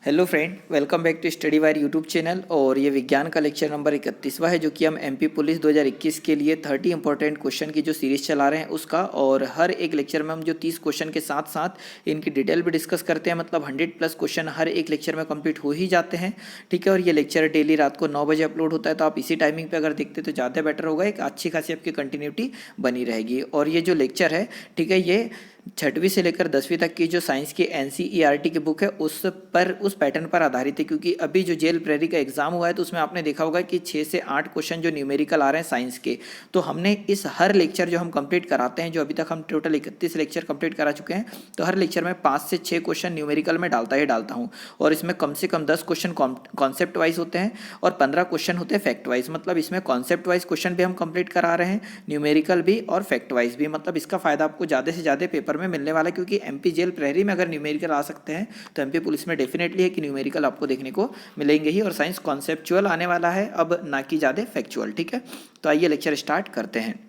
Hello friend, welcome back to Study Wire YouTube channel. और ये विज्ञान का लेक्चर नंबर 31वां है, जो कि हम एमपी पुलिस 2021 के लिए 30 इंपॉर्टेंट क्वेश्चन की जो सीरीज चला रहे हैं उसका। और हर एक लेक्चर में हम जो 30 क्वेश्चन के साथ साथ इनकी डिटेल भी डिस्कस करते हैं। मतलब 100+ क्वेश्चन हर एक लेक्चर में कंप्लीट हो ही जाते हैं, ठीक है। और ये लेक्चर डेली रात को 9 बजे अपलोड होता है, तो आप इसी टाइमिंग पर अगर देखते तो ज़्यादा बेटर होगा। एक अच्छी खासी आपकी कंटिन्यूटी बनी रहेगी। और ये जो लेक्चर है, ठीक है, ये 6वीं से लेकर 10वीं तक की जो साइंस की एनसीईआरटी की बुक है उस पैटर्न पर आधारित है। क्योंकि अभी जो जेल प्रेरी का एग्जाम हुआ है तो उसमें आपने देखा होगा कि 6 से 8 क्वेश्चन जो न्यूमेरिकल आ रहे हैं साइंस के, तो हमने इस हर लेक्चर जो हम कंप्लीट कराते हैं, जो अभी तक हम टोटल 31 लेक्चर कंप्लीट करा चुके हैं, तो हर लेक्चर में 5 से 6 क्वेश्चन न्यूमेरिकल में डालता हूँ। और इसमें कम से कम 10 क्वेश्चन कॉन्सेप्ट वाइज होते हैं और 15 क्वेश्चन होते हैं फैक्ट वाइज। मतलब इसमें कॉन्सेप्ट वाइज क्वेश्चन भी हम कंप्लीट करा रहे हैं, न्यूमेरिकल भी और फैक्ट वाइज भी। मतलब इसका फायदा आपको ज़्यादा से ज़्यादा पेपर में मिलने वाला है। क्योंकि एमपी जेल प्रहरी में अगर न्यूमेरिकल आ सकते हैं तो एमपी पुलिस में डेफिनेटली है कि न्यूमेरिकल आपको देखने को मिलेंगे ही। और साइंस कॉन्सेप्चुअल आने वाला है अब, ना कि ज़्यादा फैक्चुअल, ठीक है। तो आइए लेक्चर स्टार्ट करते हैं।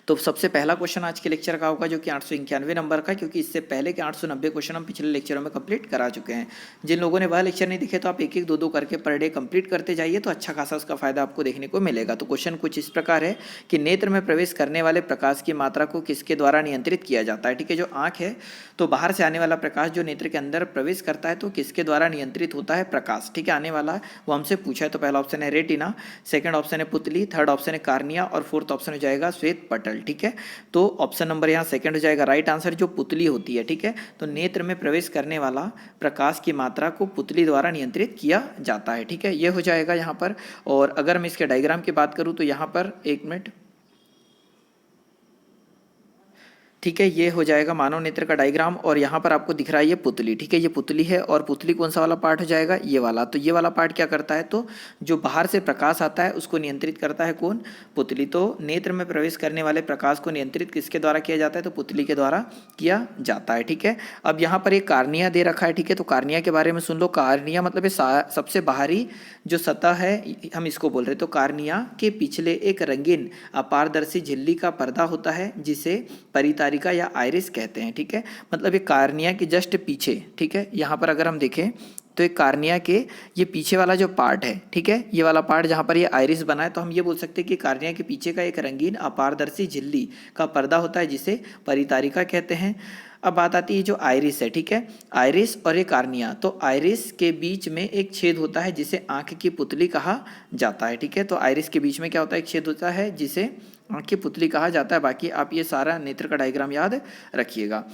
तो सबसे पहला क्वेश्चन आज के लेक्चर का होगा, जो कि 891 नंबर का, क्योंकि इससे पहले के 890 क्वेश्चन हम पिछले लेक्चरों में कंप्लीट करा चुके हैं। जिन लोगों ने वह लेक्चर नहीं दिखे तो आप एक एक दो करके पर डे कंप्लीट करते जाइए, तो अच्छा खासा उसका फायदा आपको देखने को मिलेगा। तो क्वेश्चन कुछ इस प्रकार है कि नेत्र में प्रवेश करने वाले प्रकाश की मात्रा को किसके द्वारा नियंत्रित किया जाता है, ठीक है। जो आंख है, तो बाहर से आने वाला प्रकाश जो नेत्र के अंदर प्रवेश करता है तो किसके द्वारा नियंत्रित होता है प्रकाश, ठीक है, आने वाला वो हमसे पूछा है। तो पहला ऑप्शन है रेटिना, सेकंड ऑप्शन है पुतली, थर्ड ऑप्शन है कार्निया और फोर्थ ऑप्शन हो जाएगा श्वेत पटल, ठीक है। तो ऑप्शन नंबर यहाँ सेकंड हो जाएगा राइट आंसर, जो पुतली होती है, ठीक है। तो नेत्र में प्रवेश करने वाला प्रकाश की मात्रा को पुतली द्वारा नियंत्रित किया जाता है, ठीक है, ये हो जाएगा यहाँ पर। और अगर मैं इसके डायग्राम की बात करूँ तो यहाँ पर एक मिनट, ठीक है, ये हो जाएगा मानव नेत्र का डायग्राम। और यहाँ पर आपको दिख रहा है ये पुतली, ठीक है, ये पुतली है। और पुतली कौन सा वाला पार्ट हो जाएगा, ये वाला। तो ये वाला पार्ट क्या करता है, तो जो बाहर से प्रकाश आता है उसको नियंत्रित करता है कौन, पुतली। तो नेत्र में प्रवेश करने वाले प्रकाश को नियंत्रित किसके द्वारा किया जाता है, तो पुतली के द्वारा किया जाता है, ठीक है। अब यहाँ पर एक कार्निया दे रखा है, ठीक है। तो कार्निया के बारे में सुन लो। कार्निया मतलब सबसे बाहरी जो सतह है, हम इसको बोल रहे हैं। तो कार्निया के पिछले एक रंगीन अपारदर्शी झिल्ली का पर्दा होता है, जिसे परितारिका या आइरिस कहते हैं, ठीक है। मतलब ये कार्निया के जस्ट पीछे, ठीक है, यहाँ पर अगर हम देखें तो एक कार्निया के ये पीछे वाला जो पार्ट है, ठीक है, ये वाला पार्ट जहाँ पर ये आइरिस बना है, तो हम ये बोल सकते हैं कि कार्निया के पीछे का एक रंगीन अपारदर्शी झिल्ली का पर्दा होता है, जिसे परितारिका कहते हैं। अब बात आती है जो आइरिस है, ठीक है, आइरिस और ये कार्निया। तो आइरिस के बीच में एक छेद होता है जिसे आंख की पुतली कहा जाता है, ठीक है। तो आइरिस के बीच में क्या होता है, एक छेद होता है जिसे आंख की पुतली कहा जाता है। बाकी आप ये सारा नेत्र का डायग्राम याद रखिएगा।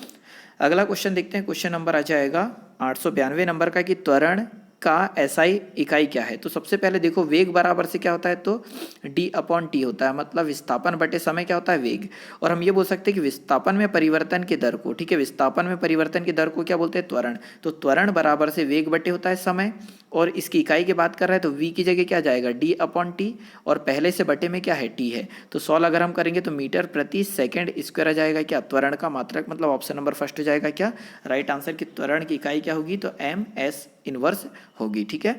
अगला क्वेश्चन देखते हैं। क्वेश्चन नंबर आ जाएगा 892 नंबर का, कि त्वरण का एसआई इकाई क्या है। तो सबसे पहले देखो, वेग बराबर से क्या होता है, तो d/t होता है। मतलब विस्थापन बटे समय क्या होता है, वेग। और हम ये बोल सकते हैं कि विस्थापन में परिवर्तन के दर को, ठीक है, विस्थापन में परिवर्तन की दर को क्या बोलते हैं, त्वरण। तो त्वरण बराबर से वेग बटे होता है समय। और इसकी इकाई की बात कर रहे हैं तो v की जगह क्या जाएगा, d/t, और पहले से बटे में क्या है, t है। तो 100 अगर हम करेंगे तो मीटर प्रति सेकंड स्क्वायर आ जाएगा क्या, त्वरण का मात्रक। मतलब ऑप्शन नंबर फर्स्ट हो जाएगा क्या राइट आंसर, की त्वरण की इकाई क्या होगी, तो ms इनवर्स होगी, ठीक है।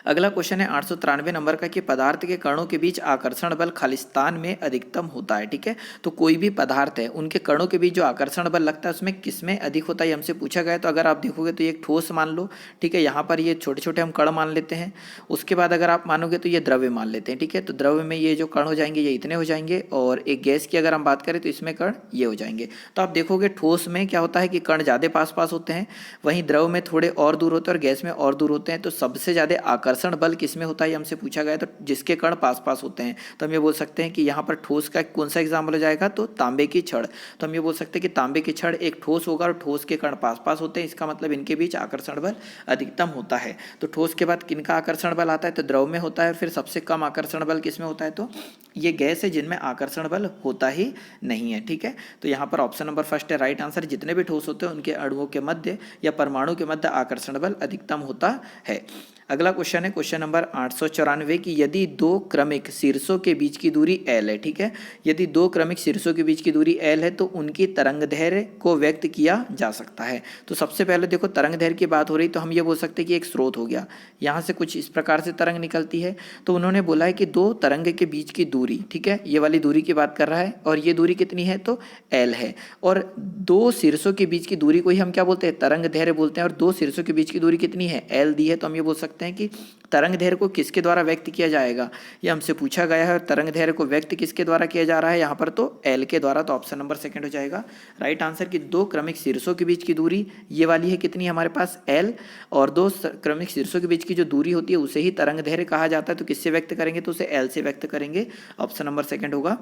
अगला क्वेश्चन है 893 नंबर का, कि पदार्थ के कणों के बीच आकर्षण बल खालिस्तान में अधिकतम होता है, ठीक है। तो कोई भी पदार्थ है, उनके कणों के बीच जो आकर्षण बल लगता है उसमें किसमें अधिक होता है, हमसे पूछा गया है। तो अगर आप देखोगे तो ये एक ठोस मान लो, ठीक है, यहाँ पर ये छोटे छोटे हम कण मान लेते हैं। उसके बाद अगर आप मानोगे तो ये द्रव्य मान लेते हैं, ठीक है। तो द्रव्य में ये जो कण हो जाएंगे ये इतने हो जाएंगे। और एक गैस की अगर हम बात करें तो इसमें कण ये हो जाएंगे। तो आप देखोगे ठोस में क्या होता है कि कण ज़्यादा पास पास होते हैं, वहीं द्रव में थोड़े और दूर होते हैं और गैस में और दूर होते हैं। तो सबसे ज़्यादा आकर्षण बल किसमें होता है, हमसे पूछा गया। तो जिसके कण पास पास होते हैं, तो हम ये बोल सकते हैं कि यहाँ पर ठोस का कौन सा एग्जाम्पल हो जाएगा, तो तांबे की छड़। तो हम ये बोल सकते हैं कि तांबे की छड़ एक ठोस होगा और ठोस के कण पास पास होते हैं। इसका मतलब इनके बीच आकर्षण बल अधिकतम होता है। तो ठोस के बाद किनका आकर्षण बल आता है, तो द्रव में होता है। फिर सबसे कम आकर्षण बल किसमें होता है, तो ये गैस है जिनमें आकर्षण बल होता ही नहीं है, ठीक है। तो यहाँ पर ऑप्शन नंबर फर्स्ट है राइट आंसर। जितने भी ठोस होते हैं उनके अणुओं के मध्य या परमाणु के मध्य आकर्षण बल अधिकतम होता है। अगला क्वेश्चन है क्वेश्चन नंबर 894 की यदि दो क्रमिक शीर्षों के बीच की दूरी l है, ठीक है, यदि दो क्रमिक शीर्षों के बीच की दूरी l है तो उनकी तरंगदैर्घ्य को व्यक्त किया जा सकता है। तो सबसे पहले देखो तरंगदैर्घ्य की बात हो रही तो हम ये बोल सकते हैं कि एक स्रोत हो गया, यहाँ से कुछ इस प्रकार से तरंग निकलती है। तो उन्होंने बोला है कि दो तरंग के बीच की दूरी, ठीक है, ये वाली दूरी की बात कर रहा है और ये दूरी कितनी है तो l है। और दो शीर्षों के बीच की दूरी को ही हम क्या बोलते हैं तरंगदैर्घ्य बोलते हैं। और दो शीर्षों के बीच की दूरी कितनी है l दी है, तो हम ये बोल सकते हैं कि तरंगदैर्घ्य को किसके द्वारा व्यक्त किया जाएगा, ये हमसे पूछा गया है। और तरंगदैर्घ्य को व्यक्त किसके द्वारा किया जा रहा है यहाँ पर तो l के द्वारा। तो ऑप्शन नंबर सेकंड हो जाएगा राइट आंसर की दो क्रमिक शीर्षों के बीच की दूरी ये वाली है कितनी हमारे पास l, और दो क्रमिक शीर्षों के बीच की जो दूरी होती है उसे ही तरंगदैर्घ्य कहा जाता है। तो किससे व्यक्त करेंगे तो उसे l से व्यक्त करेंगे। ऑप्शन नंबर सेकंड होगा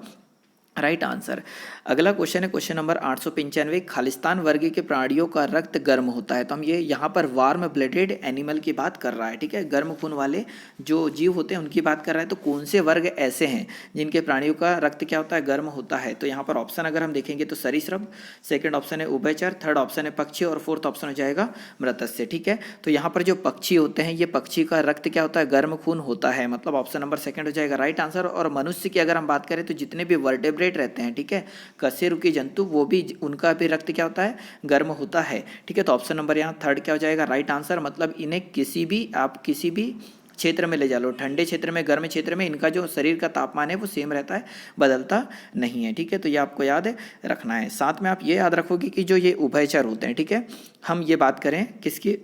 राइट आंसर। अगला क्वेश्चन है क्वेश्चन नंबर 895 खालिस्तान वर्ग के प्राणियों का रक्त गर्म होता है। तो हम ये यहाँ पर वार्म ब्लडेड एनिमल की बात कर रहा है, ठीक है, गर्म खून वाले जो जीव होते हैं उनकी बात कर रहा है। तो कौन से वर्ग ऐसे हैं जिनके प्राणियों का रक्त क्या होता है गर्म होता है। तो यहाँ पर ऑप्शन अगर हम देखेंगे तो सरीसृप, सेकंड ऑप्शन है उभयचर, थर्ड ऑप्शन है पक्षी और फोर्थ ऑप्शन हो जाएगा मृत्स्य, ठीक है। तो यहाँ पर जो पक्षी होते हैं ये पक्षी का रक्त क्या होता है गर्म खून होता है, मतलब ऑप्शन नंबर सेकंड हो जाएगा राइट आंसर। और मनुष्य की अगर हम बात करें तो जितने भी वर्टेब्रेट रहते हैं, ठीक है, कशेरुकी जंतु, वो भी उनका भी रक्त क्या होता है गर्म होता है, ठीक है। तो ऑप्शन नंबर यहाँ थर्ड क्या हो जाएगा राइट आंसर। मतलब इन्हें किसी भी क्षेत्र में ले जा लो, ठंडे क्षेत्र में गर्म क्षेत्र में, इनका जो शरीर का तापमान है वो सेम रहता है, बदलता नहीं है, ठीक है। तो ये आपको याद रखना है। साथ में आप ये याद रखोगे कि जो ये उभयचर होते हैं, ठीक है, हम ये बात करें किसकी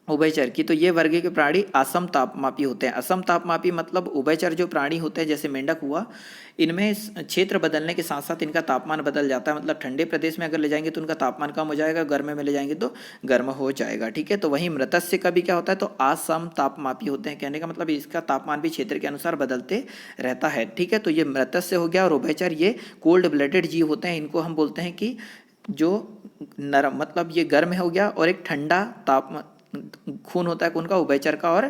उभयचर की, तो ये वर्ग के प्राणी असम तापमापी होते हैं। असम तापमापी मतलब उभयचर जो प्राणी होते हैं जैसे मेंढक हुआ, इनमें क्षेत्र बदलने के साथ साथ इनका तापमान बदल जाता है। मतलब ठंडे प्रदेश में अगर ले जाएंगे तो उनका तापमान कम हो जाएगा, गर्म में ले जाएंगे तो गर्म हो जाएगा, ठीक है। तो वहीं मृत्स्य का भी क्या होता है तो असम तापमापी होते हैं। कहने का मतलब इसका तापमान भी क्षेत्र के अनुसार बदलते रहता है, ठीक है। तो ये मृत्स्य हो गया। और उभयचर ये कोल्ड ब्लडेड जीव होते हैं, इनको हम बोलते हैं कि जो नरम, मतलब ये गर्म हो गया, और एक ठंडा तापमान खून होता है उनका उभयचर का और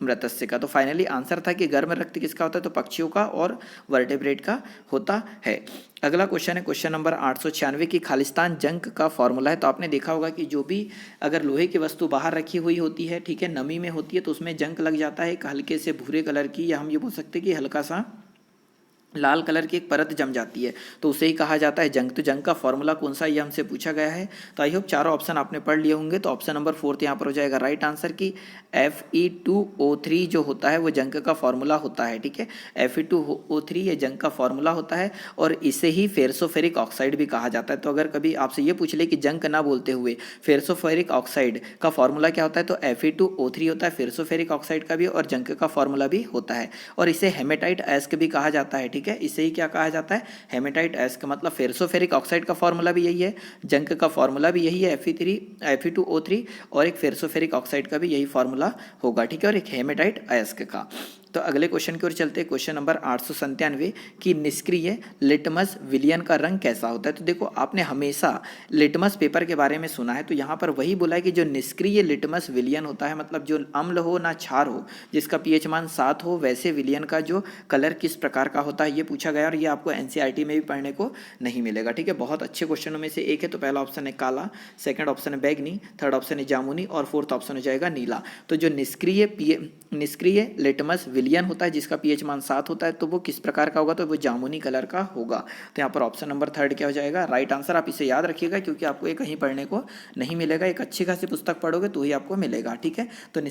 मृत्स्य का। तो फाइनली आंसर था कि गर्म रक्त किसका होता है तो पक्षियों का और वर्टेब्रेट का होता है। अगला क्वेश्चन है क्वेश्चन नंबर 896 की खालिस्तान जंग का फॉर्मूला है। तो आपने देखा होगा कि जो भी अगर लोहे की वस्तु बाहर रखी हुई होती है, ठीक है, नमी में होती है, तो उसमें जंग लग जाता है एक हल्के से भूरे कलर की, या हम ये बोल सकते हैं कि हल्का सा लाल कलर की एक परत जम जाती है, तो उसे ही कहा जाता है जंग। तो जंग का फॉर्मूला कौन सा ये हमसे पूछा गया है। तो आई होप चारों ऑप्शन आपने पढ़ लिए होंगे। तो ऑप्शन नंबर फोर्थ यहाँ पर हो जाएगा राइट आंसर की Fe2O3 जो होता है वो जंग का फॉर्मूला होता है, ठीक है। Fe2O3 ये जंग का फॉर्मूला होता है और इसे ही फेरसोफेरिक ऑक्साइड भी कहा जाता है। तो अगर कभी आपसे ये पूछ ले कि जंग ना बोलते हुए फेरसोफेरिक ऑक्साइड का फॉर्मूला क्या होता है तो Fe2O3 होता है, फेरसोफेरिक ऑक्साइड का भी, और जंग का फॉर्मूला भी होता है। और इसे हेमेटाइट एस्क भी कहा जाता है, ठीक है, इसे ही क्या कहा जाता है हेमेटाइट एस्क। मतलब फेरसोफेरिक ऑक्साइड का फॉर्मूला भी यही है, जंग का फॉर्मूला भी यही है Fe2O3, और एक फेरसोफेरिक ऑक्साइड का भी यही फॉर्मूला होगा, ठीक है, और एक हेमेटाइट एस्क का। तो अगले क्वेश्चन की ओर चलते हैं। क्वेश्चन नंबर 897 की निष्क्रिय लिटमस विलियन का रंग कैसा होता है। तो देखो आपने हमेशा लिटमस पेपर के बारे में सुना है, तो यहाँ पर वही बोला है कि जो निष्क्रिय लिटमस विलियन होता है, मतलब जो अम्ल हो ना क्षार हो, जिसका पीएच मान 7 हो, वैसे विलियन का जो कलर किस प्रकार का होता है ये पूछा गया। और ये आपको एनसीईआरटी में भी पढ़ने को नहीं मिलेगा, ठीक है। बहुत अच्छे क्वेश्चनों में से एक है। तो पहला ऑप्शन है काला, सेकंड ऑप्शन है बैगनी, थर्ड ऑप्शन है जामुनी, और फोर्थ ऑप्शन हो जाएगा नीला। तो जो निष्क्रिय लिटमस विलियन होता है जिसका पीएच मान 7 होता है, तो वो किस प्रकार का होगा तो वो जामुनी कलर का होगा। तो यहाँ पर ऑप्शन नंबर थर्ड क्या हो जाएगा राइट आंसर। आप इसे याद रखिएगा क्योंकि आपको ये कहीं पढ़ने को नहीं मिलेगा, एक अच्छी खासी पुस्तक पढ़ोगे तो ही आपको मिलेगा, ठीक है। तो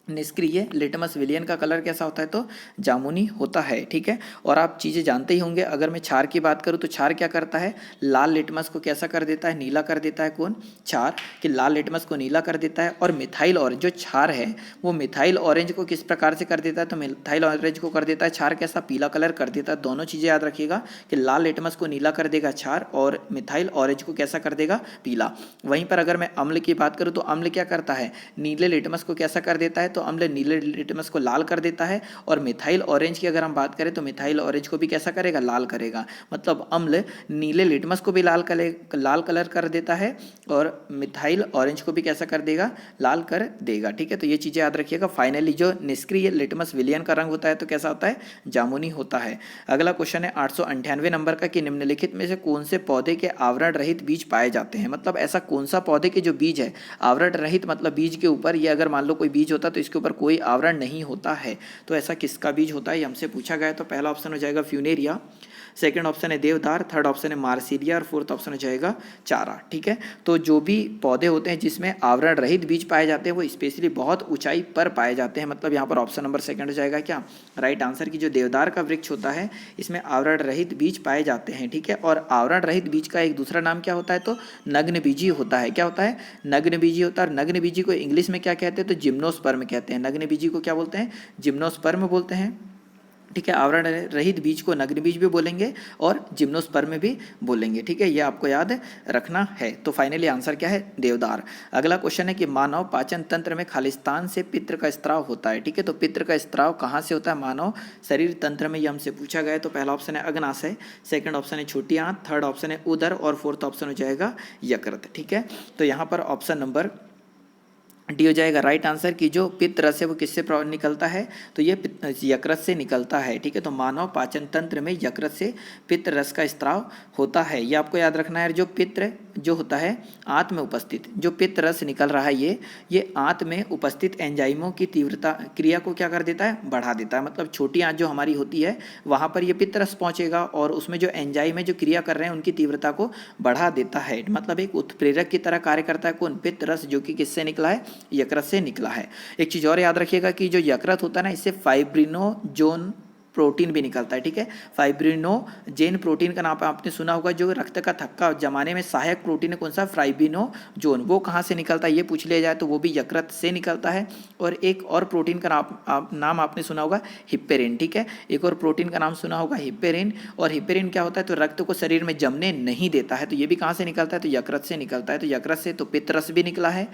निष्क्रिय लिटमस विलियन का कलर कैसा होता है तो जामुनी होता है, ठीक है। और आप चीज़ें जानते ही होंगे। अगर मैं क्षार की बात करूँ तो क्षार क्या करता है, लाल लिटमस को कैसा कर देता है, नीला कर देता है। कौन, क्षार, कि लाल लिटमस को नीला कर देता है। और मिथाइल ऑरेंज जो क्षार है वो मिथाइल ऑरेंज को किस प्रकार से कर देता है तो मिथाइल ऑरेंज को कर देता है क्षार कैसा, पीला कलर कर देता है। दोनों चीज़ें याद रखिएगा कि लाल लिटमस को नीला कर देगा क्षार, और मिथाइल ऑरेंज को कैसा कर देगा, पीला। वहीं पर अगर मैं अम्ल की बात करूँ तो अम्ल क्या करता है, नीले लिटमस को कैसा कर देता है तो अम्ल नीले लिटमस को लाल कर देता है, और मिथाइल ऑरेंज की अगर हम बात करें तो मिथाइल ऑरेंज को भी कैसा करेगा, लाल करेगा। मतलब अम्ल नीले लिटमस को भी लाल कलर कर देता है, और मिथाइल ऑरेंज को भी कैसा कर देगा, लाल कर देगा। ठीक है, तो ये चीज़ें याद रखिएगा। फाइनली जो निष्क्रिय लिटमस विलयन का रंग होता है तो कैसा होता है, जामुनी होता है। अगला क्वेश्चन है 898 नंबर का कि निम्नलिखित में से कौन से पौधे के आवरण रहित बीज पाए जाते हैं। मतलब ऐसा कौन सा पौधे के जो बीज है आवरण रहित, मतलब बीज के ऊपर, ये अगर मान लो कोई बीज होता तो इसके ऊपर कोई आवरण नहीं होता है, तो ऐसा किसका बीज होता है, ये हमसे पूछा गया है। तो पहला ऑप्शन हो जाएगा फ्यूनेरिया, सेकंड ऑप्शन है देवदार, थर्ड ऑप्शन है मार्सिलिया, और फोर्थ ऑप्शन हो जाएगा चारा। ठीक है, तो जो भी पौधे होते हैं जिसमें आवरण रहित बीज पाए जाते हैं वो स्पेशली बहुत ऊंचाई पर पाए जाते हैं। मतलब यहाँ पर ऑप्शन नंबर सेकंड हो जाएगा क्या, राइट आंसर। की जो देवदार का वृक्ष होता है इसमें आवरण रहित बीज पाए जाते हैं। ठीक है, और आवरण रहित बीज का एक दूसरा नाम क्या होता है, तो नग्न बीजी होता है। क्या होता है, नग्न बीजी होता है। नग्न बीजी को इंग्लिश में क्या कहते हैं, तो जिम्नोस्पर्म कहते हैं। नग्न बीजी को क्या बोलते हैं, जिम्नोस्पर्म बोलते हैं। ठीक है, आवरण रहित बीज को नग्न बीज भी बोलेंगे और जिम्नोस्पर्म भी बोलेंगे। ठीक है, ये आपको याद रखना है। तो फाइनली आंसर क्या है, देवदार। अगला क्वेश्चन है कि मानव पाचन तंत्र में खालिस्तान से पित्त का स्त्राव होता है। ठीक है, तो पित्त का स्त्राव कहाँ से होता है, मानव शरीर तंत्र में, ये हमसे पूछा गया है। तो पहला ऑप्शन है अग्नाशय, सेकंड ऑप्शन है छोटी आंत, थर्ड ऑप्शन है उदर, और फोर्थ ऑप्शन हो जाएगा यकृत। ठीक है, तो यहाँ पर ऑप्शन नंबर डी हो जाएगा राइट आंसर। की जो पित्त रस है वो किससे निकलता है, तो ये यकृत से निकलता है। ठीक है, तो मानव पाचन तंत्र में यकृत से पित्त रस का स्त्राव होता है। ये आपको याद रखना है। जो पित्त जो होता है आंत में उपस्थित, जो पित्त रस निकल रहा है ये आंत में उपस्थित एंजाइमों की तीव्रता क्रिया को क्या कर देता है, बढ़ा देता है। मतलब छोटी आंत जो हमारी होती है वहाँ पर ये पित्त रस पहुँचेगा और उसमें जो एंजाइम है जो क्रिया कर रहे हैं उनकी तीव्रता को बढ़ा देता है। मतलब एक उत्प्रेरक की तरह कार्य करता है कौन, पित्त रस, जो कि किससे निकला है, यकृत से निकला है। एक चीज और याद रखिएगा कि जो यकृत होता है ना, इससे फाइब्रिनोजोन प्रोटीन भी निकलता है। ठीक है, फाइब्रिनोजेन प्रोटीन का नाम आपने सुना होगा। जो रक्त का थक्का जमाने में सहायक प्रोटीन है कौन सा, फाइब्रिनोजोन, वो कहाँ से निकलता है ये पूछ लिया जाए तो वो भी यकृत से निकलता है। और एक और प्रोटीन का नाम आपने सुना होगा, हिप्पेरिन। ठीक है, एक और प्रोटीन का नाम सुना होगा, हिप्पेरिन। और हिप्पेरिन क्या होता है, तो रक्त को शरीर में जमने नहीं देता है। तो ये भी कहाँ से निकलता है, तो यकृत से निकलता है। तो यकृत से तो पित्त रस भी निकला है,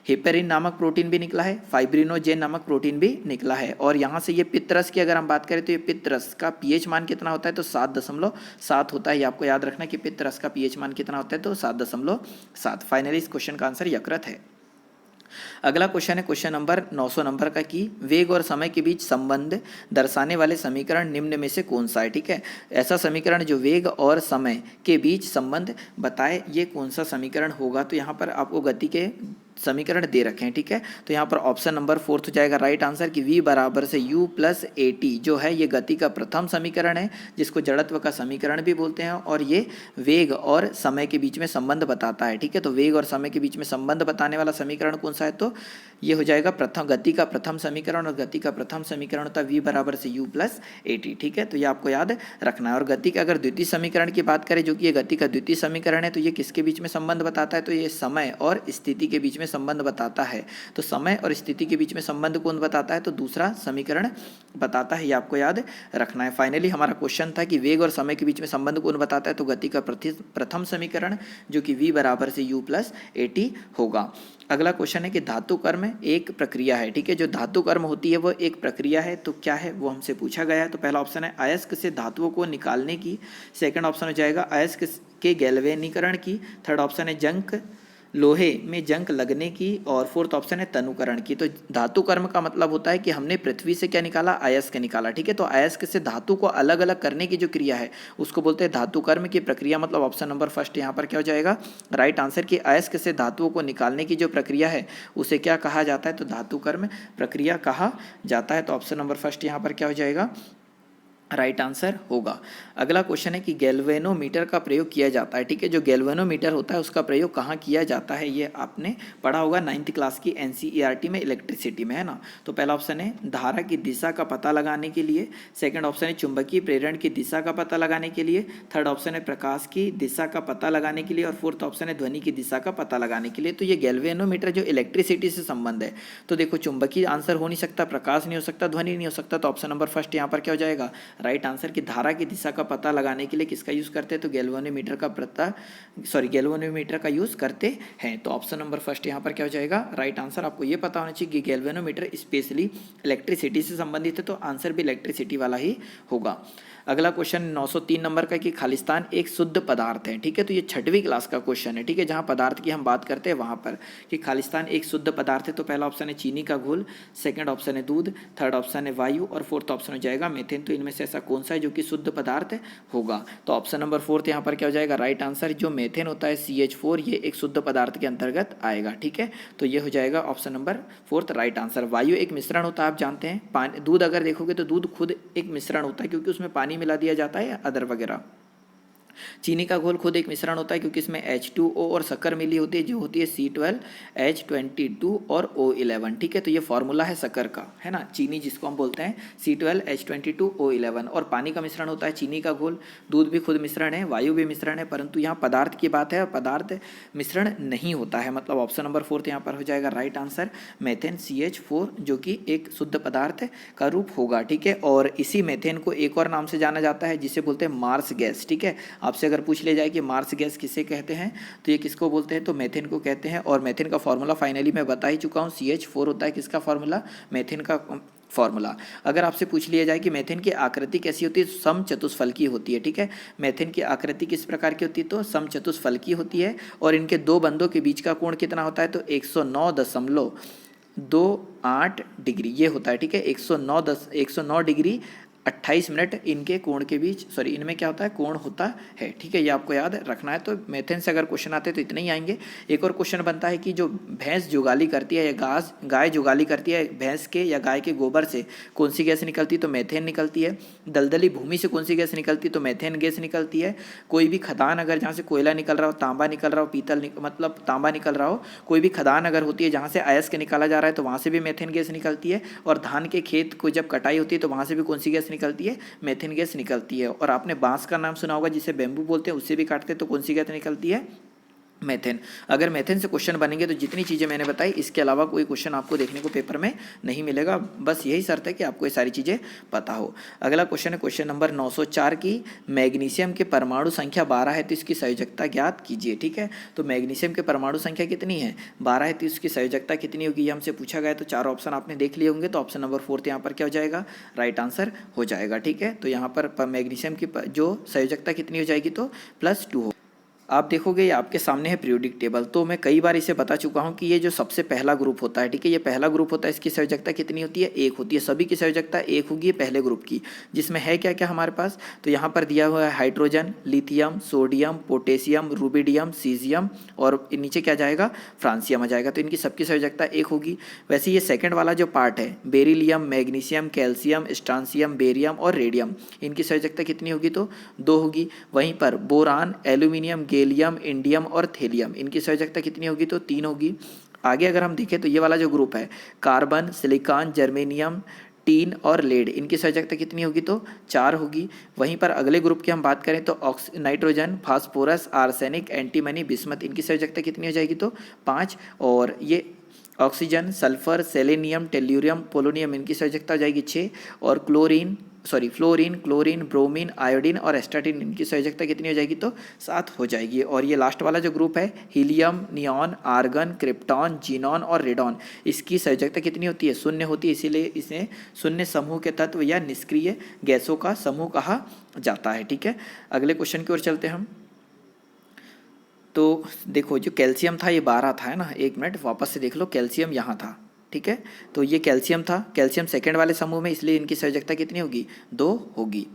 हिप्पेरिन नामक प्रोटीन भी निकला है, फाइब्रिनोजेन नामक प्रोटीन भी निकला है। और यहाँ से ये पित्त रस की अगर हम बात करें तो ये पित्त रस का पीएच मान कितना होता है, तो 7.7 होता है। ये आपको याद रखना कि पित्त रस का पीएच मान कितना होता है, तो 7.7। फाइनली इस क्वेश्चन का आंसर यकृत है। अगला क्वेश्चन है क्वेश्चन नंबर 900 नंबर का कि वेग और समय के बीच संबंध दर्शाने वाले समीकरण निम्न में से कौन सा है। ठीक है, ऐसा समीकरण जो वेग और समय के बीच संबंध बताए, ये कौन सा समीकरण होगा। तो यहाँ पर आपको गति के समीकरण दे रखे हैं। ठीक है, तो यहाँ पर ऑप्शन नंबर फोर्थ हो जाएगा राइट आंसर। कि v बराबर से u प्लस ए टी जो है ये गति का प्रथम समीकरण है, जिसको जड़त्व का समीकरण भी बोलते हैं, और ये वेग और समय के बीच में संबंध बताता है। ठीक है, तो वेग और समय के बीच में संबंध बताने वाला समीकरण कौन सा है, तो ये हो जाएगा प्रथम गति का प्रथम समीकरण। और गति का प्रथम समीकरण होता है v बराबर से u प्लस ए टी। ठीक है, तो ये आपको याद रखना है। और गति का अगर द्वितीय समीकरण की बात करें, जो कि ये गति का द्वितीय समीकरण है, तो ये किसके बीच में संबंध बताता है, तो ये समय और स्थिति के बीच में संबंध बताता है। तो समय और स्थिति के बीच में संबंध कौन बताता है, तो दूसरा समीकरण बताता है। ये आपको याद रखना है। फाइनली हमारा क्वेश्चन था कि वेग और समय के बीच में संबंध कौन बताता है, तो गति का प्रथम समीकरण जो कि v बराबर से u प्लस ए टी होगा। अगला क्वेश्चन है कि धातु कर्म एक प्रक्रिया है। ठीक है, जो धातु कर्म होती है वो एक प्रक्रिया है, तो क्या है वो हमसे पूछा गया है। तो पहला ऑप्शन है अयस्क से धातुओं को निकालने की, सेकंड ऑप्शन हो जाएगा अयस्क के गैल्वेनीकरण की, थर्ड ऑप्शन है जंक लोहे में जंक लगने की, और फोर्थ ऑप्शन है तनुकरण की। तो धातु कर्म का मतलब होता है कि हमने पृथ्वी से क्या निकाला, अयस्क निकाला। ठीक है, तो अयस्क से धातु को अलग अलग करने की जो क्रिया है उसको बोलते हैं धातु कर्म की प्रक्रिया। मतलब ऑप्शन नंबर फर्स्ट यहाँ पर क्या हो जाएगा राइट आंसर। की अयस्क से धातुओं को निकालने की जो प्रक्रिया है उसे क्या कहा जाता है, तो धातु कर्म प्रक्रिया कहा जाता है। तो ऑप्शन नंबर फर्स्ट यहाँ पर क्या हो जाएगा राइट आंसर होगा। अगला क्वेश्चन है कि गैल्वेनोमीटर का प्रयोग किया जाता है। ठीक है, जो गैल्वेनोमीटर होता है उसका प्रयोग कहाँ किया जाता है, ये आपने पढ़ा होगा 9th क्लास की एनसीईआरटी में इलेक्ट्रिसिटी में, है ना। तो पहला ऑप्शन है धारा की दिशा का पता लगाने के लिए, सेकंड ऑप्शन है चुंबकीय प्रेरण की दिशा का पता लगाने के लिए, थर्ड ऑप्शन है प्रकाश की दिशा का पता लगाने के लिए, और फोर्थ ऑप्शन है ध्वनि की दिशा का पता लगाने के लिए। तो ये गैल्वेनोमीटर जो इलेक्ट्रिसिटी से संबंध है, तो देखो चुंबकीय आंसर हो नहीं सकता, प्रकाश नहीं हो सकता, ध्वनि नहीं हो सकता, तो ऑप्शन नंबर फर्स्ट यहाँ पर क्या हो जाएगा राइट आंसर की धारा की दिशा का पता लगाने के लिए किसका यूज़ करते हैं, तो गैल्वेनोमीटर का यूज़ करते हैं। तो ऑप्शन नंबर फर्स्ट यहाँ पर क्या हो जाएगा, राइट आंसर। आपको ये पता होना चाहिए कि गैल्वेनोमीटर स्पेशली इलेक्ट्रिसिटी से संबंधित है, तो आंसर भी इलेक्ट्रिसिटी वाला ही होगा। अगला क्वेश्चन 903 नंबर का कि खालिस्तान एक शुद्ध पदार्थ है, ठीक है। तो ये 6वीं क्लास का क्वेश्चन है, ठीक है, जहाँ पदार्थ की हम बात करते हैं वहाँ पर कि खालिस्तान एक शुद्ध पदार्थ है। तो पहला ऑप्शन है चीनी का घोल, सेकंड ऑप्शन है दूध, थर्ड ऑप्शन है वायु और फोर्थ ऑप्शन हो जाएगा मेथेन। तो इनमें से ऐसा कौन सा है जो कि शुद्ध पदार्थ होगा, तो ऑप्शन नंबर फोर्थ यहाँ पर क्या हो जाएगा, राइट आंसर। जो मेथेन होता है CH4 ये एक शुद्ध पदार्थ के अंतर्गत आएगा, ठीक है। तो ये हो जाएगा option number fourth right answer. वायु एक मिश्रण होता है, आप जानते हैं। पानी, दूध अगर देखोगे तो दूध खुद एक मिश्रण होता है क्योंकि उसमें पानी मिला दिया जाता है अदर वगैरह। चीनी का घोल खुद एक मिश्रण होता है क्योंकि इसमें H2O और शक्कर मिली होती है जो होती है C12H22 और O11, ठीक है। तो ये फॉर्मूला है शक्कर का, है ना, चीनी जिसको हम बोलते हैं C12H22O11। और पानी का मिश्रण होता है चीनी का घोल, दूध भी खुद मिश्रण है, वायु भी मिश्रण है, परंतु यहाँ पदार्थ की बात है और पदार्थ मिश्रण नहीं होता है, मतलब ऑप्शन नंबर फोर्थ यहाँ पर हो जाएगा राइट आंसर, मेथेन CH4 जो कि एक शुद्ध पदार्थ का रूप होगा, ठीक है। और इसी मेथेन को एक और नाम से जाना जाता है जिसे बोलते हैं मार्स गैस, ठीक है। आपसे अगर पूछ लिया जाए कि मार्स गैस किसे कहते हैं तो ये किसको बोलते हैं, तो मेथेन को कहते हैं। और मेथेन का फॉर्मूला फाइनली मैं बता ही चुका हूँ, CH4 होता है किसका फॉर्मूला, मेथेन का फॉर्मूला। अगर आपसे पूछ लिया जाए कि मेथेन की आकृति कैसी होती है, समचतुष्फलकीय होती है, ठीक है। मेथेन की आकृति किस प्रकार की होती है, तो समचतुष्फलकीय होती है। और इनके दो बंदों के बीच का कोण कितना होता है, तो 109.28 डिग्री ये होता है, ठीक है। 109 डिग्री 28 मिनट इनके कोण के बीच, सॉरी इनमें क्या होता है, कोण होता है, ठीक है। ये आपको याद रखना है। तो मेथेन से अगर क्वेश्चन आते हैं तो इतने ही आएंगे। एक और क्वेश्चन बनता है कि जो भैंस जुगाली करती है या गाय जुगाली करती है, भैंस के या गाय के गोबर से कौन सी गैस निकलती है, तो मेथेन निकलती है। दलदली भूमि से कौन सी गैस निकलती है, तो मेथेन गैस निकलती है। कोई भी खदान अगर जहाँ से कोयला निकल रहा हो, तांबा निकल रहा हो, मतलब तांबा निकल रहा हो, कोई भी खदान अगर होती है जहाँ से अयस्क निकाला जा रहा है तो वहाँ से भी मेथेन गैस निकलती है। और धान के खेत को जब कटाई होती है तो वहाँ से भी कौन सी गैस निकलती है, मेथेन गैस निकलती है। और आपने बांस का नाम सुना होगा जिसे बेम्बू बोलते हैं, उससे भी काटते हैं तो कौन सी गैस निकलती है, मेथेन। अगर मेथेन से क्वेश्चन बनेंगे तो जितनी चीज़ें मैंने बताई इसके अलावा कोई क्वेश्चन आपको देखने को पेपर में नहीं मिलेगा, बस यही शर्त है कि आपको ये सारी चीज़ें पता हो। अगला क्वेश्चन है क्वेश्चन नंबर 904 की मैग्नीशियम के परमाणु संख्या 12 है तो इसकी संयोजकता ज्ञात कीजिए, ठीक है। तो मैग्नीशियम के परमाणु संख्या कितनी है, 12 है, तो इसकी संयोजकता कितनी होगी ये हमसे पूछा गया। तो चार ऑप्शन आपने देख लिए होंगे, तो ऑप्शन नंबर फोर्थ यहाँ पर क्या हो जाएगा, राइट आंसर हो जाएगा, ठीक है। तो यहाँ पर मैग्नीशियम की जो संयोजकता कितनी हो जाएगी, तो +2 हो। आप देखोगे ये आपके सामने है पीरियोडिक टेबल, तो मैं कई बार इसे बता चुका हूँ कि ये जो सबसे पहला ग्रुप होता है, ठीक है, ये पहला ग्रुप होता है, इसकी संयोजकता कितनी होती है, 1 होती है। सभी की संयोजकता 1 होगी पहले ग्रुप की, जिसमें है क्या क्या हमारे पास, तो यहाँ पर दिया हुआ है hydrogen, lithium, sodium, potassium, rubidium, caesium और नीचे क्या जाएगा, फ्रांसियम आ जाएगा। तो इनकी सबकी संयोजकता 1 होगी। वैसे ये सेकेंड वाला जो पार्ट है, beryllium, magnesium, calcium, strontium, barium और रेडियम, इनकी संयोजकता कितनी होगी, तो 2 होगी। वहीं पर बोरान, एल्यूमिनियम, गैलियम, इंडियम और थेलियम, इनकी संयोजकता कितनी होगी, तो 3 होगी। आगे अगर हम देखें तो ये वाला जो ग्रुप है, कार्बन, सिलिकॉन, जर्मेनियम, टीन और लेड, इनकी संयोजकता कितनी होगी, तो 4 होगी। वहीं पर अगले ग्रुप की हम बात करें तो nitrogen, phosphorus, arsenic, antimony, bismuth, इनकी संयोजकता कितनी हो जाएगी, तो 5। और ये oxygen, sulphur, selenium, tellurium, polonium, इनकी संयोजकता हो जाएगी 6। और फ्लोरीन, क्लोरीन, ब्रोमीन, आयोडीन और एस्टाटीन, इनकी संयोजकता कितनी हो जाएगी, तो 7 हो जाएगी। और ये लास्ट वाला जो ग्रुप है, helium, neon, argon, krypton, xenon और रेडॉन, इसकी संयोजकता कितनी होती है, 0 होती है। इसीलिए इसे शून्य समूह के तत्व या निष्क्रिय गैसों का समूह कहा जाता है, ठीक है। अगले क्वेश्चन की ओर चलते हैं हम। तो देखो जो कैल्शियम था ये 12 था, है ना, 1 मिनट वापस से देख लो, कैल्शियम यहाँ था, ठीक है। तो ये कैल्शियम था, कैल्शियम सेकंड वाले समूह में, इसलिए इनकी संयोजकता कितनी होगी, 2 होगी।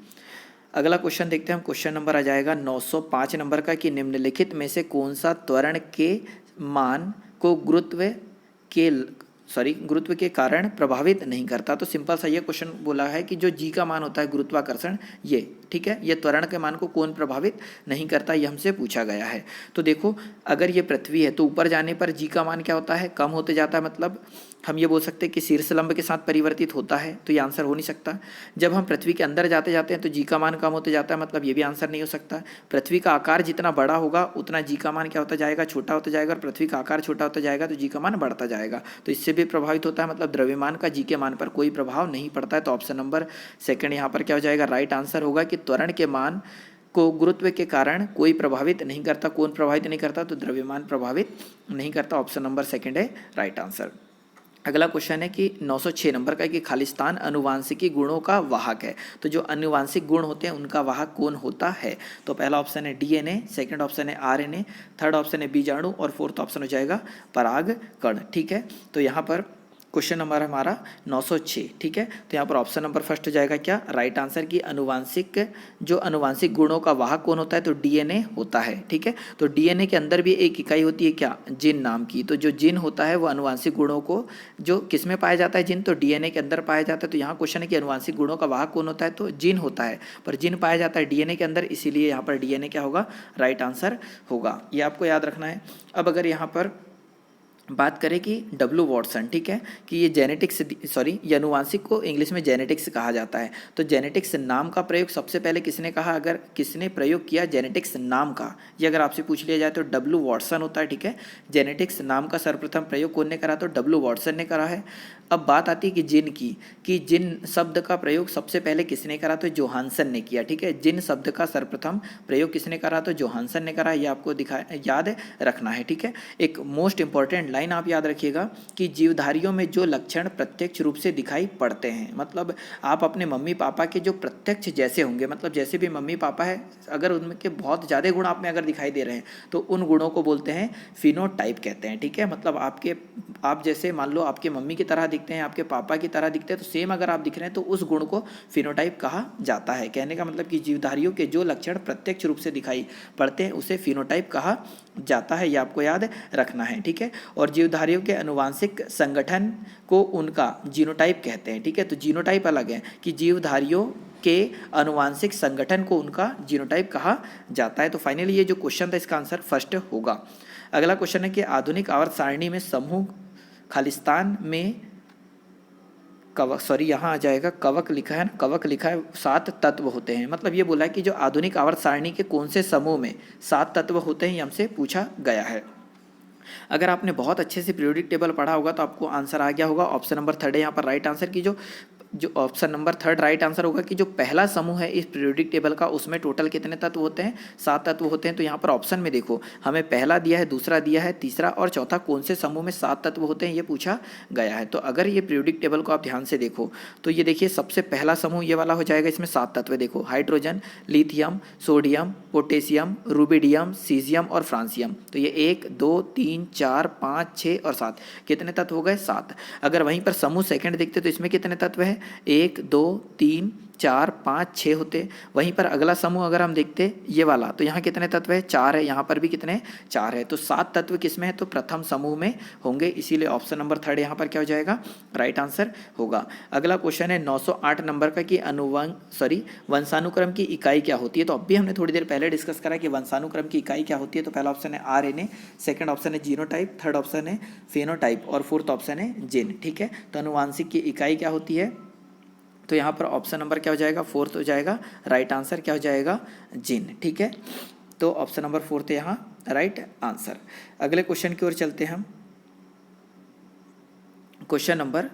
अगला क्वेश्चन देखते हैं हम। क्वेश्चन नंबर आ जाएगा 905 नंबर का कि निम्नलिखित में से कौन सा त्वरण के मान को गुरुत्व के कारण प्रभावित नहीं करता। तो सिंपल सा ये क्वेश्चन बोला है कि जो जी का मान होता है गुरुत्वाकर्षण, ये ठीक है, ये त्वरण के मान को कौन प्रभावित नहीं करता, ये हमसे पूछा गया है। तो देखो अगर ये पृथ्वी है तो ऊपर जाने पर जी का मान क्या होता है, कम होते जाता है, मतलब हम ये बोल सकते हैं कि शीर्षलंब के साथ परिवर्तित होता है, तो ये आंसर हो नहीं सकता। जब हम पृथ्वी के अंदर जाते जाते हैं तो जी का मान कम होते जाता है, मतलब ये भी आंसर नहीं हो सकता। पृथ्वी का आकार जितना बड़ा होगा उतना जी का मान क्या होता जाएगा, छोटा होता जाएगा, और पृथ्वी का आकार छोटा होता जाएगा तो जी का मान बढ़ता जाएगा, तो इससे भी प्रभावित होता है, मतलब द्रव्यमान का जी के मान पर कोई प्रभाव नहीं पड़ता है। तो ऑप्शन नंबर सेकंड यहाँ पर क्या हो जाएगा, राइट आंसर होगा कि त्वरण के मान को गुरुत्व के कारण कोई प्रभावित नहीं करता। कौन प्रभावित नहीं करता, तो द्रव्यमान प्रभावित नहीं करता। ऑप्शन नंबर सेकंड है राइट आंसर। अगला क्वेश्चन है कि 906 नंबर का कि खालिस्तान अनुवांशिकी गुणों का वाहक है, तो जो अनुवांशिक गुण होते हैं उनका वाहक कौन होता है। तो पहला ऑप्शन है डीएनए, सेकंड ऑप्शन है आरएनए, थर्ड ऑप्शन है बीजाणु और फोर्थ ऑप्शन हो जाएगा परागकण। ठीक है, तो यहाँ पर क्वेश्चन नंबर हमारा 906। ठीक है, तो यहाँ पर ऑप्शन नंबर फर्स्ट हो जाएगा क्या, राइट आंसर की अनुवांशिक, जो अनुवांशिक गुणों का वाहक कौन होता है, तो डीएनए होता है। ठीक है, तो डीएनए के अंदर भी एक इकाई होती है क्या, जीन नाम की, तो जो जीन होता है वो अनुवांशिक गुणों को, जो किस में पाया जाता है जीन, तो डीएनए के अंदर पाया जाता है। तो यहाँ क्वेश्चन है कि अनुवांशिक गुणों का वाहक कौन होता है, तो जीन होता है, पर जीन पाया जाता है डीएनए के अंदर, इसीलिए यहाँ पर डीएनए क्या होगा, राइट आंसर होगा। ये आपको याद रखना है। अब अगर यहाँ पर बात करें कि डब्ल्यू वॉटसन, ठीक है, कि ये जेनेटिक्स, सॉरी ये अनुवांशिक को इंग्लिश में जेनेटिक्स कहा जाता है। तो जेनेटिक्स नाम का प्रयोग सबसे पहले किसने कहा, अगर किसने प्रयोग किया जेनेटिक्स नाम का, ये अगर आपसे पूछ लिया जाए तो डब्ल्यू वॉटसन होता है। ठीक है, जेनेटिक्स नाम का सर्वप्रथम प्रयोग कौन ने करा, तो डब्ल्यू वॉटसन ने करा है। अब बात आती है कि जिन की, कि जिन शब्द का प्रयोग सबसे पहले किसने करा, तो जोहानसन ने किया। ठीक है, जिन शब्द का सर्वप्रथम प्रयोग किसने करा, तो जोहानसन ने करा। ये आपको याद रखना है। ठीक है, एक मोस्ट इंपॉर्टेंट लाइन आप याद रखिएगा कि जीवधारियों में जो लक्षण प्रत्यक्ष रूप से दिखाई पड़ते हैं, मतलब आप अपने मम्मी पापा के जो प्रत्यक्ष जैसे होंगे, मतलब जैसे भी मम्मी पापा है, अगर उनके बहुत ज़्यादा गुण आप में अगर दिखाई दे रहे हैं तो उन गुणों को बोलते हैं फिनोटाइप कहते हैं। ठीक है, मतलब आप जैसे मान लो आपके मम्मी की तरह दिखते हैं, आपके पापा की तरह दिखते हैं, तो सेम अगर आप दिख रहे हैं तो उस गुण को फिनोटाइप कहा जाता है। कहने का मतलब कि जीवधारियों के जो लक्षण प्रत्यक्ष रूप से दिखाई पड़ते हैं उसे फिनोटाइप कहा जाता है। ये आपको याद रखना है। ठीक है, और जीवधारियों के अनुवांशिक संगठन को उनका जीनोटाइप कहते हैं। ठीक है, तो जीनोटाइप अलग है कि जीवधारियों के अनुवांशिक संगठन को उनका जीनोटाइप कहा जाता है। तो फाइनली ये जो क्वेश्चन था इसका आंसर फर्स्ट होगा। अगला क्वेश्चन है कि आधुनिक आवर्त सारणी में समूह खालिस्तान में कवक, सॉरी यहाँ आ जाएगा कवक लिखा है ना, कवक लिखा है, 7 तत्व होते हैं। मतलब ये बोला है कि जो आधुनिक आवर्त सारणी के कौन से समूह में 7 तत्व होते हैं, ये हमसे पूछा गया है। अगर आपने बहुत अच्छे से पीरियोडिक टेबल पढ़ा होगा तो आपको आंसर आ गया होगा। ऑप्शन नंबर थर्ड है यहाँ पर राइट आंसर की, जो option number third right answer होगा कि जो पहला समूह है इस पीरियोडिक टेबल का, उसमें टोटल कितने तत्व होते हैं, 7 तत्व होते हैं। तो यहाँ पर ऑप्शन में देखो हमें पहला दिया है, दूसरा दिया है, तीसरा और चौथा, कौन से समूह में 7 तत्व होते हैं ये पूछा गया है। तो अगर ये पीरियोडिक टेबल को आप ध्यान से देखो तो ये देखिए सबसे पहला समूह ये वाला हो जाएगा, इसमें 7 तत्व देखो, hydrogen, lithium, sodium, potassium, rubidium, caesium और फ्रांसियम। तो ये 1 2 3 4 5 6 और 7, कितने तत्व हो गए, 7। अगर वहीं पर समूह सेकंड देखते तो इसमें कितने तत्व हैं, 1 2 3 4 5 6 होते। वहीं पर अगला समूह अगर हम देखते ये वाला, तो यहाँ कितने तत्व है, 4 है, यहाँ पर भी कितने 4 है। तो 7 तत्व किसमें है, तो प्रथम समूह में होंगे, इसीलिए ऑप्शन नंबर थर्ड यहाँ पर क्या हो जाएगा, राइट आंसर होगा। अगला क्वेश्चन है 908 नंबर का कि वंशानुक्रम की इकाई क्या होती है। तो अब भी हमने थोड़ी देर पहले डिस्कस करा कि वंशानुक्रम की इकाई क्या होती है। तो पहला ऑप्शन है आरएनए, सेकंड ऑप्शन है जीनोटाइप, थर्ड ऑप्शन है फेनोटाइप और फोर्थ ऑप्शन है जीन। ठीक है, तो अनुवांशिक की इकाई क्या होती है, तो यहाँ पर ऑप्शन नंबर क्या हो जाएगा, फोर्थ हो जाएगा, राइट आंसर क्या हो जाएगा, जीन। ठीक है, तो ऑप्शन नंबर फोर्थ है यहाँ राइट आंसर। अगले क्वेश्चन की ओर चलते हैं हम। क्वेश्चन नंबर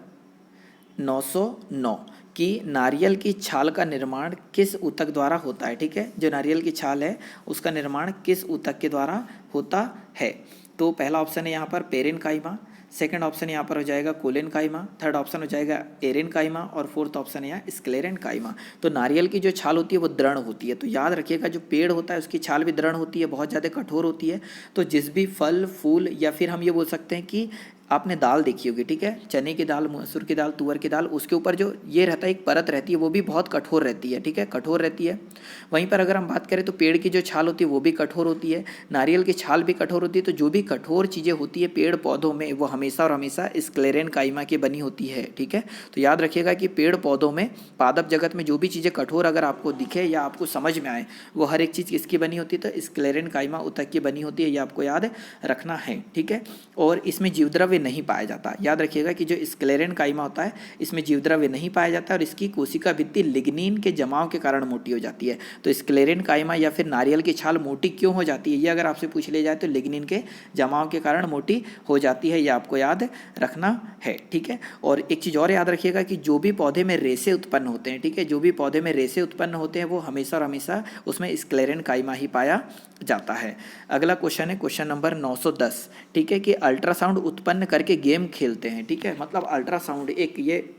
909 कि नारियल की छाल का निर्माण किस ऊतक द्वारा होता है। ठीक है, जो नारियल की छाल है उसका निर्माण किस ऊतक के द्वारा होता है। तो पहला ऑप्शन है यहाँ पर पेरेनकाइमा, सेकंड ऑप्शन यहाँ पर हो जाएगा कोलेनकाइमा, थर्ड ऑप्शन हो जाएगा एरेनकाइमा और फोर्थ ऑप्शन है यहाँ स्क्लेरेनकाइमा। तो नारियल की जो छाल होती है वो दृढ़ होती है। तो याद रखिएगा जो पेड़ होता है उसकी छाल भी दृढ़ होती है, बहुत ज़्यादा कठोर होती है। तो जिस भी फल फूल या फिर हम ये बोल सकते हैं कि आपने दाल देखी होगी, ठीक है, चने की दाल, मसूर की दाल, तुअर की दाल, उसके ऊपर जो ये रहता है एक परत रहती है वो भी बहुत कठोर रहती है। ठीक है, कठोर रहती है। वहीं पर अगर हम बात करें तो पेड़ की जो छाल होती है वो भी कठोर होती है, नारियल की छाल भी कठोर होती है। तो जो भी कठोर चीज़ें होती है पेड़ पौधों में वो हमेशा और हमेशा स्क्लेरेन काइमा की बनी होती है। ठीक है, तो याद रखिएगा कि पेड़ पौधों में, पादप जगत में जो भी चीज़ें कठोर अगर आपको दिखे या आपको समझ में आए, वो हर एक चीज़ किसकी बनी होती है, तो स्क्लेरेन काइमा ऊतक की बनी होती है। ये आपको याद रखना है। ठीक है, और इसमें जीवद्रव्य नहीं पाया जाता। याद रखिएगा कि जो स्क्लेरेन काइमा होता है इसमें जीवद्रव्य नहीं पाया जाता और इसकी कोशिका भित्ति लिग्निन के जमाव के कारण मोटी हो जाती है। तो स्क्लेरेन काइमा या फिर नारियल की छाल मोटी क्यों हो जाती है, ये अगर आपसे पूछ लिया जाए तो लिग्निन के जमाव के कारण मोटी हो जाती है। ये आपको याद रखना है। ठीक है, और एक चीज़ और याद रखिएगा कि जो भी पौधे में रेशे उत्पन्न होते हैं, ठीक है, जो भी पौधे में रेशे उत्पन्न होते हैं वो हमेशा और हमेशा उसमें स्क्लेरेन काइमा ही पाया जाता है। अगला क्वेश्चन है क्वेश्चन नंबर 910। ठीक है, कि अल्ट्रासाउंड उत्पन्न करके गेम खेलते हैं। ठीक है, मतलब अल्ट्रासाउंड एक ये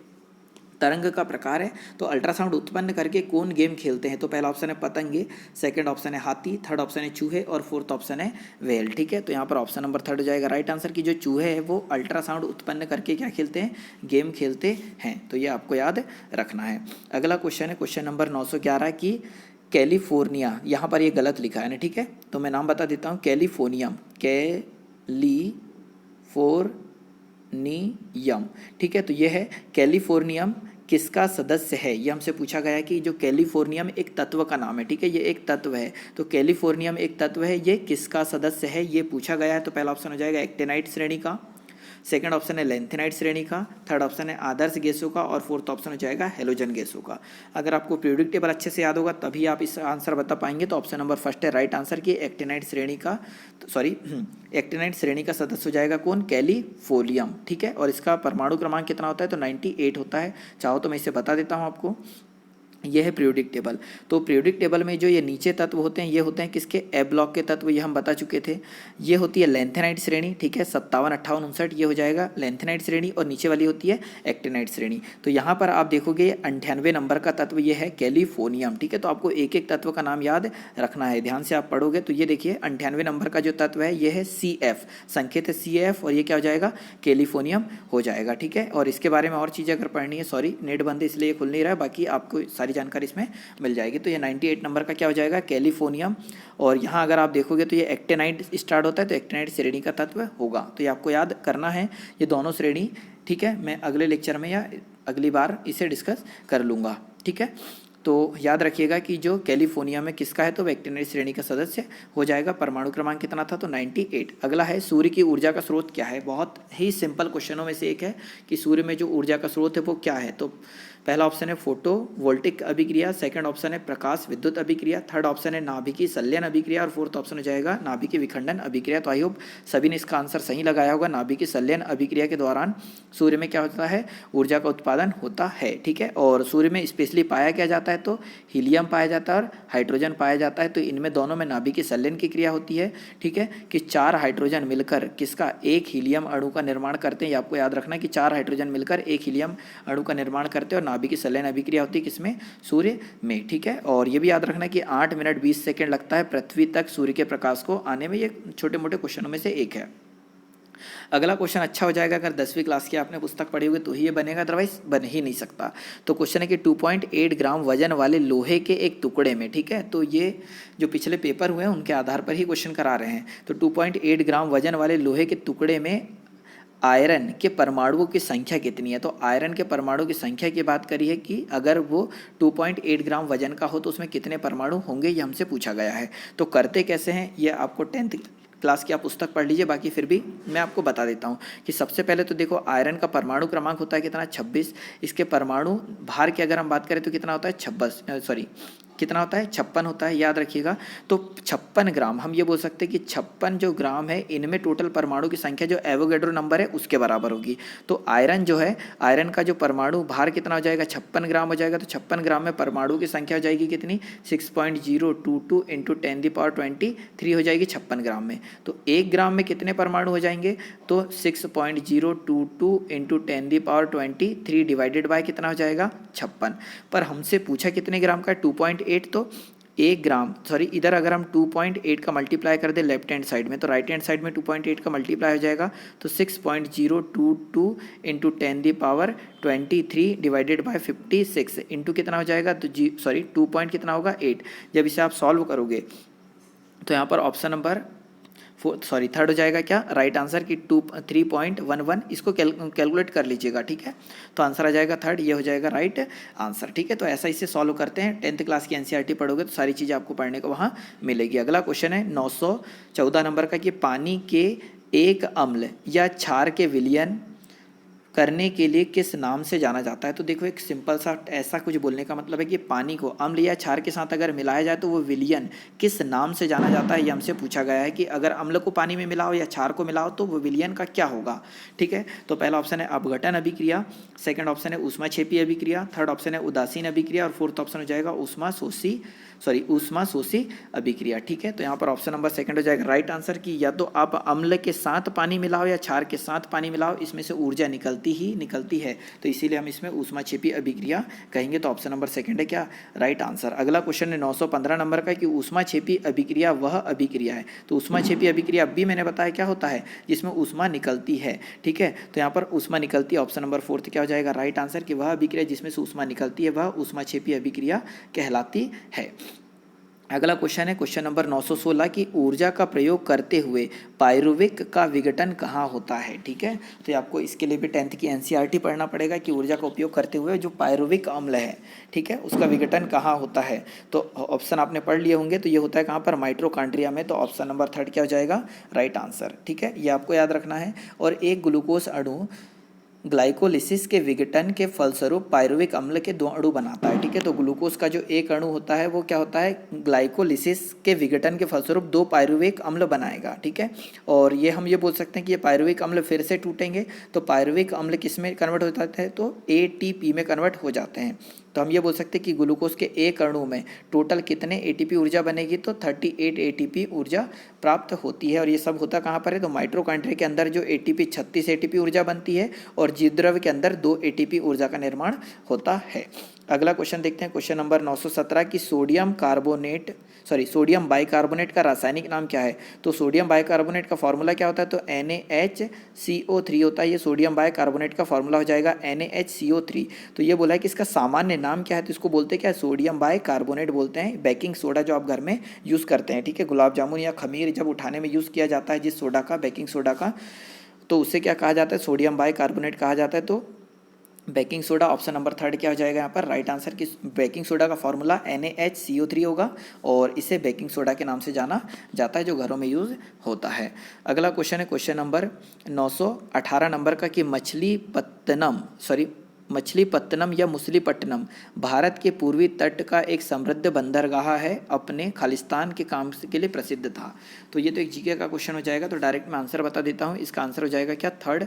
तरंग का प्रकार है। तो अल्ट्रासाउंड उत्पन्न करके कौन गेम खेलते हैं, तो पहला ऑप्शन है पतंगे, सेकंड ऑप्शन है हाथी, थर्ड ऑप्शन है चूहे और फोर्थ ऑप्शन है व्हेल। ठीक है, तो यहाँ पर ऑप्शन नंबर थर्ड हो जाएगा राइट आंसर कि जो चूहे हैं वो अल्ट्रासाउंड उत्पन्न करके क्या खेलते हैं, गेम खेलते हैं। तो ये आपको याद रखना है। अगला क्वेश्चन है क्वेश्चन नंबर 911 की कैलिफोर्निया, यहाँ पर ये गलत लिखा है ना। ठीक है, तो मैं नाम बता देता हूँ, कैलिफोर्नियम, कैलिफोर्नियम। ठीक है, तो ये है कैलिफोर्नियम किसका सदस्य है, ये हमसे पूछा गया है कि जो कैलिफोर्नियम एक तत्व का नाम है। ठीक है, ये एक तत्व है, तो कैलिफोर्नियम एक तत्व है, ये किसका सदस्य है, ये पूछा गया है। तो पहला ऑप्शन हो जाएगा एक्टिनाइट श्रेणी का, सेकंड ऑप्शन है लेंथेनाइट श्रेणी का, थर्ड ऑप्शन है आदर्श गैसों का और फोर्थ ऑप्शन हो जाएगा हेलोजन गैसों का। अगर आपको पीरियोडिक टेबल अच्छे से याद होगा तभी आप इस आंसर बता पाएंगे। तो ऑप्शन नंबर फर्स्ट है राइट आंसर की एक्टिनाइट श्रेणी का, एक्टिनाइट श्रेणी का सदस्य हो जाएगा कौन, कैलिफोर्नियम। ठीक है, और इसका परमाणु क्रमांक कितना होता है, तो 98 होता है। चाहो तो मैं इसे बता देता हूँ आपको, यह है पीरियोडिक टेबल। तो पीरियोडिक टेबल में जो ये नीचे तत्व होते हैं ये होते हैं किसके, ए ब्लॉक के तत्व, ये हम बता चुके थे। ये होती है लेंथेनाइट श्रेणी। ठीक है, 57, 58, 59 ये हो जाएगा लेंथेनाइट श्रेणी और नीचे वाली होती है एक्टिनाइट श्रेणी। तो यहाँ पर आप देखोगे 98 नंबर का तत्व ये है कैलिफोर्नियम। ठीक है, तो आपको एक एक तत्व का नाम याद रखना है, ध्यान से आप पढ़ोगे तो ये देखिए 98 नंबर का जो तत्व है ये है CF, संकेत है CF और ये क्या हो जाएगा, कैलिफोर्नियम हो जाएगा। ठीक है, और इसके बारे में और चीज़ें अगर पढ़नी है, सॉरी नेट बंद है इसलिए खुल नहीं रहा है, बाकी आपको सारी जानकारी इसमें मिल जाएगी। तो ये 98 नंबर का क्या हो जाएगा, कैलिफोर्नियम। और यहाँ अगर आप देखोगे तो ये एक्टिनाइट स्टार्ट होता है, तो एक्टिनाइट श्रेणी का तत्व होगा। तो ये आपको याद करना है ये दोनों श्रेणी। ठीक है, मैं अगले लेक्चर में या अगली बार इसे डिस्कस कर लूँगा। ठीक है, तो याद रखिएगा कि जो कैलिफोर्निया में किसका है, तो एक्टिनाइट श्रेणी का सदस्य हो जाएगा। परमाणु क्रमांक कितना था, तो 98। अगला है सूर्य की ऊर्जा का स्रोत क्या है। बहुत ही सिंपल क्वेश्चनों में से एक है कि सूर्य में जो ऊर्जा का स्रोत है वो क्या है। तो पहला ऑप्शन है फोटो वोल्टिक अभिक्रिया, सेकंड ऑप्शन है प्रकाश विद्युत अभिक्रिया, थर्ड ऑप्शन है नाभिकीय संलयन अभिक्रिया और फोर्थ ऑप्शन हो जाएगा नाभिकीय विखंडन अभिक्रिया। तो आई होप सभी ने इसका आंसर सही लगाया होगा। नाभिकीय संलयन अभिक्रिया के दौरान सूर्य में क्या होता है, ऊर्जा का उत्पादन होता है। ठीक है, और सूर्य में स्पेशली पाया क्या जाता है, तो हीलियम पाया जाता है और हाइड्रोजन पाया जाता है। तो इनमें दोनों में नाभिकीय संलयन की क्रिया होती है। ठीक है, कि 4 हाइड्रोजन मिलकर किसका, एक हीलियम अणु का निर्माण करते हैं। ये आपको याद रखना है कि 4 हाइड्रोजन मिलकर एक हीलियम अणु का निर्माण करते हैं और नाभिकीय संलयन अभिक्रिया होती है किसमें, सूर्य में। ठीक है, और ये भी याद रखना है कि 8 मिनट 20 सेकंड लगता है पृथ्वी तक सूर्य के प्रकाश को आने में। ये छोटे मोटे क्वेश्चनों में से एक है। अगला क्वेश्चन अच्छा हो जाएगा, अगर 10वीं क्लास की आपने पुस्तक पढ़ी होगी तो ही ये बनेगा, अदरवाइज बन ही नहीं सकता। तो क्वेश्चन है कि 2.8 ग्राम वजन वाले लोहे के एक टुकड़े में, ठीक है, तो ये जो पिछले पेपर हुए हैं उनके आधार पर ही क्वेश्चन करा रहे हैं। तो 2.8 ग्राम वजन वाले लोहे के टुकड़े में आयरन के परमाणुओं की संख्या कितनी है। तो आयरन के परमाणु की संख्या की बात करी है कि अगर वो 2.8 ग्राम वजन का हो तो उसमें कितने परमाणु होंगे, ये हमसे पूछा गया है। तो करते कैसे हैं, ये आपको 10th क्लास की आप पुस्तक पढ़ लीजिए, बाकी फिर भी मैं आपको बता देता हूँ कि सबसे पहले तो देखो आयरन का परमाणु क्रमांक होता है कितना, 26। इसके परमाणु भार की अगर हम बात करें तो कितना होता है, कितना होता है, 56 होता है, याद रखिएगा। तो 56 ग्राम हम ये बोल सकते हैं कि 56 जो ग्राम है इनमें टोटल परमाणु की संख्या जो एवोगैड्रो नंबर है उसके बराबर होगी। तो आयरन जो है, आयरन का जो परमाणु भार कितना हो जाएगा, 56 ग्राम हो जाएगा। तो 56 ग्राम में परमाणु की संख्या हो जाएगी कितनी, 6.022 इंटू 10⁻23 हो जाएगी 56 ग्राम में। तो 1 ग्राम में कितने परमाणु हो जाएंगे, तो 6.022 इंटू 10⁻23 डिवाइडेड बाय कितना हो जाएगा, 56। पर हमसे पूछा कितने ग्राम का, 2.8। तो 1 ग्राम, इधर अगर हम 2.8 का मल्टीप्लाई कर दे लेफ्ट हैंड साइड में, तो राइट हैंड साइड में 2.8 का मल्टीप्लाई हो जाएगा। तो 6.022 इंटू 10⁻23 डिवाइडेड बाय 56 इंटू कितना हो जाएगा, तो 2 पॉइंट कितना होगा, 8। जब इसे आप सॉल्व करोगे तो यहाँ पर ऑप्शन नंबर थर्ड हो जाएगा क्या, राइट आंसर की 3.11, इसको कैलकुलेट कर लीजिएगा, ठीक है। तो आंसर आ जाएगा थर्ड, ये हो जाएगा राइट आंसर, ठीक है। तो ऐसा इसे सॉल्व करते हैं। 10th क्लास की एनसीईआरटी पढ़ोगे तो सारी चीज़ें आपको पढ़ने को वहाँ मिलेगी। अगला क्वेश्चन है 914 नंबर का कि पानी के एक अम्ल या क्षार के विलयन करने के लिए किस नाम से जाना जाता है। तो देखो एक सिंपल सा ऐसा कुछ बोलने का मतलब है कि पानी को अम्ल या क्षार के साथ अगर मिलाया जाए तो वो विलयन किस नाम से जाना जाता है, ये हमसे पूछा गया है कि अगर अम्ल को पानी में मिलाओ या क्षार को मिलाओ तो वो विलयन का क्या होगा, ठीक है। तो पहला ऑप्शन है अपघटन अभिक्रिया, सेकंड ऑप्शन है ऊष्माक्षेपी अभिक्रिया, थर्ड ऑप्शन है उदासीन अभिक्रिया और फोर्थ ऑप्शन हो जाएगा ऊष्मा शोषी अभिक्रिया, ठीक है। तो यहाँ पर ऑप्शन नंबर सेकंड हो जाएगा राइट आंसर की या तो आप अम्ल के साथ पानी मिलाओ या क्षार के साथ पानी मिलाओ, इसमें से ऊर्जा निकलती है, तो इसीलिए हम इसमें ऊष्माक्षेपी अभिक्रिया कहेंगे। तो ऑप्शन नंबर सेकंड है क्या, राइट आंसर। अगला क्वेश्चन है 915 नंबर का कि ऊष्माक्षेपी अभिक्रिया वह अभिक्रिया है। तो ऊष्माक्षेपी अभिक्रिया अभी मैंने बताया क्या होता है, जिसमें ऊष्मा निकलती है, ठीक है। तो यहाँ पर ऊष्मा निकलती है, ऑप्शन नंबर फोर्थ क्या हो जाएगा, राइट आंसर कि वह अभिक्रिया जिसमें से ऊष्मा निकलती है वह ऊष्माक्षेपी अभिक्रिया कहलाती है। अगला क्वेश्चन है क्वेश्चन नंबर 916 की ऊर्जा का प्रयोग करते हुए पायरुविक का विघटन कहाँ होता है, ठीक है। तो आपको इसके लिए भी 10th की एनसीईआरटी पढ़ना पड़ेगा कि ऊर्जा का उपयोग करते हुए जो पायरुविक अम्ल है, ठीक है, उसका विघटन कहाँ होता है। तो ऑप्शन आपने पढ़ लिए होंगे, तो ये होता है कहाँ पर, माइटोकॉन्ड्रिया में। तो ऑप्शन नंबर थर्ड क्या हो जाएगा, राइट आंसर, ठीक है। ये आपको याद रखना है। और एक ग्लूकोज अणु ग्लाइकोलिसिस के विघटन के फलस्वरूप पायरुविक अम्ल के 2 अणु बनाता है, ठीक है। तो ग्लूकोज का जो एक अणु होता है वो क्या होता है, ग्लाइकोलिसिस के विघटन के फलस्वरूप 2 पायरुविक अम्ल बनाएगा, ठीक है। और ये हम ये बोल सकते हैं कि ये पायरुविक अम्ल फिर से टूटेंगे तो पायरुविक अम्ल किस में कन्वर्ट हो जाते हैं, तो ATP में कन्वर्ट हो जाते हैं। तो हम ये बोल सकते हैं कि ग्लूकोज के एक अणु में टोटल कितने ATP ऊर्जा बनेगी, तो 38 ATP ऊर्जा प्राप्त होती है। और ये सब होता कहाँ पर है, तो माइटोकॉन्ड्रिया के अंदर जो ATP 36 ATP ऊर्जा बनती है और जीवद्रव्य के अंदर 2 ATP ऊर्जा का निर्माण होता है। अगला क्वेश्चन देखते हैं क्वेश्चन नंबर 917 की सोडियम बाइकार्बोनेट का रासायनिक नाम क्या है। तो सोडियम बाइकार्बोनेट का फॉर्मूला क्या होता है, तो NaHCO3 होता है। ये सोडियम बाइकार्बोनेट का फॉर्मूला हो जाएगा NaHCO3। तो ये बोला है कि इसका सामान्य नाम क्या है, तो इसको बोलते हैं क्या, सोडियम बाइकार्बोनेट बोलते हैं। बेकिंग सोडा जो आप घर में यूज़ करते हैं, ठीक है, गुलाब जामुन या खमीर जब उठाने में यूज़ किया जाता है जिस सोडा का, बेकिंग सोडा का, तो उसे क्या कहा जाता है, सोडियम बाइकार्बोनेट कहा जाता है। तो baking soda option number third क्या हो जाएगा यहाँ पर, राइट आंसर की बेकिंग सोडा का फॉर्मूला NaHCO3 होगा और इसे बेकिंग सोडा के नाम से जाना जाता है जो घरों में यूज़ होता है। अगला क्वेश्चन है क्वेश्चन नंबर 918 नंबर का कि मछलीपत्तनम या मुसलीपट्टनम भारत के पूर्वी तट का एक समृद्ध बंदरगाह है, अपने खालिस्तान के काम के लिए प्रसिद्ध था। तो ये तो एक जीके का क्वेश्चन हो जाएगा, तो डायरेक्ट मैं आंसर बता देता हूँ। इसका आंसर हो जाएगा क्या, थर्ड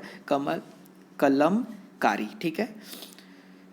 कलमकारी, ठीक है।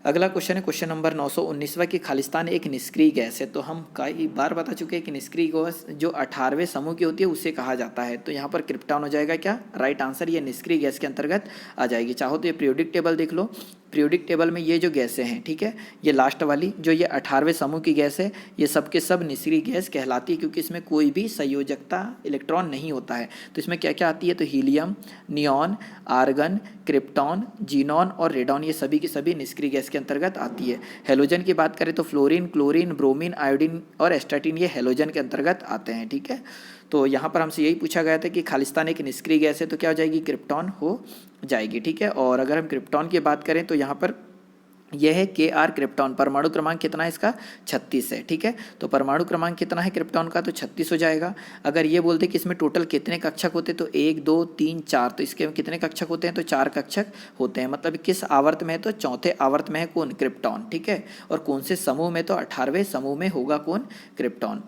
अगला क्वेश्चन है क्वेश्चन नंबर 919वां कि खालिस्तान एक निष्क्रिय गैस है। तो हम कई बार बता चुके हैं कि निष्क्रिय गैस जो 18वें समूह की होती है उसे कहा जाता है। तो यहाँ पर क्रिप्टॉन हो जाएगा क्या, राइट आंसर, ये निष्क्रिय गैस के अंतर्गत आ जाएगी। चाहो तो ये पीरियोडिक टेबल देख लो, पीरियोडिक टेबल में ये जो गैसें हैं, ठीक है, ये लास्ट वाली जो ये 18वें समूह की गैस है, ये सब के सब निष्क्रिय गैस कहलाती है क्योंकि इसमें कोई भी संयोजकता इलेक्ट्रॉन नहीं होता है। तो इसमें क्या क्या आती है, तो helium, neon, argon, krypton, xenon और रेडॉन, ये सभी की सभी निष्क्रिय गैस के अंतर्गत आती है। हेलोजन की बात करें तो फ्लोरीन, क्लोरीन, ब्रोमीन, आयोडीन और एस्टाटीन ये हेलोजन के अंतर्गत आते हैं, ठीक है। तो यहाँ पर हमसे यही पूछा गया था कि खालिस्तान एक निष्क्रिय गैस है तो क्या हो जाएगी, क्रिप्टॉन हो जाएगी, ठीक है। और अगर हम क्रिप्टॉन की बात करें तो यहाँ पर यह है KR क्रिप्टॉन, परमाणु क्रमांक कितना है इसका, 36 है, ठीक है। तो परमाणु क्रमांक कितना है क्रिप्टॉन का, तो 36 हो जाएगा। अगर ये बोलते कि इसमें टोटल कितने कक्षक होते तो 1 2 3 4, तो इसके कितने कक्षक होते हैं, तो 4 कक्षक होते हैं। मतलब किस आवर्त में है, तो चौथे आवर्त में है कौन, क्रिप्टॉन, ठीक है। और कौन से समूह में, तो 18वें समूह में होगा कौन, क्रिप्टॉन।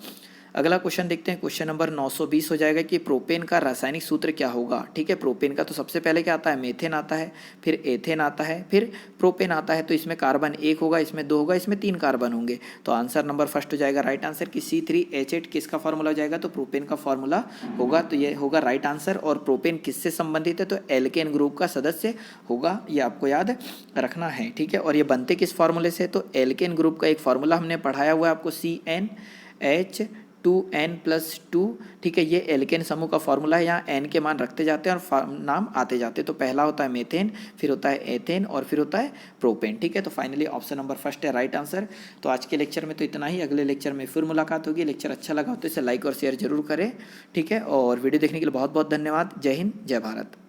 अगला क्वेश्चन देखते हैं क्वेश्चन नंबर 920 हो जाएगा कि प्रोपेन का रासायनिक सूत्र क्या होगा, ठीक है। प्रोपेन का तो सबसे पहले क्या आता है, मेथेन आता है, फिर एथेन आता है, फिर प्रोपेन आता है। तो इसमें कार्बन 1 होगा, इसमें 2 होगा, इसमें 3 कार्बन होंगे। तो आंसर नंबर फर्स्ट हो जाएगा राइट आंसर कि C3H8 किसका फॉर्मूला हो जाएगा, तो प्रोपेन का फॉर्मूला होगा। तो ये होगा राइट आंसर। और प्रोपेन किससे संबंधित है, तो एल्केन ग्रुप का सदस्य होगा, ये आपको याद रखना है, ठीक है। और ये बनते किस फॉर्मूले से, तो एल्केन ग्रुप का एक फॉर्मूला हमने पढ़ाया हुआ है आपको, CnH 2n+2, ठीक है, ये एल्केन समूह का फॉर्मूला है। यहाँ n के मान रखते जाते हैं और नाम आते जाते हैं। तो पहला होता है मेथेन, फिर होता है एथेन और फिर होता है प्रोपेन, ठीक है। तो फाइनली ऑप्शन नंबर फर्स्ट है राइट आंसर। तो आज के लेक्चर में तो इतना ही, अगले लेक्चर में फिर मुलाकात होगी। लेक्चर अच्छा लगा हो तो इसे लाइक और शेयर जरूर करें, ठीक है। और वीडियो देखने के लिए बहुत बहुत धन्यवाद। जय हिंद, जय भारत।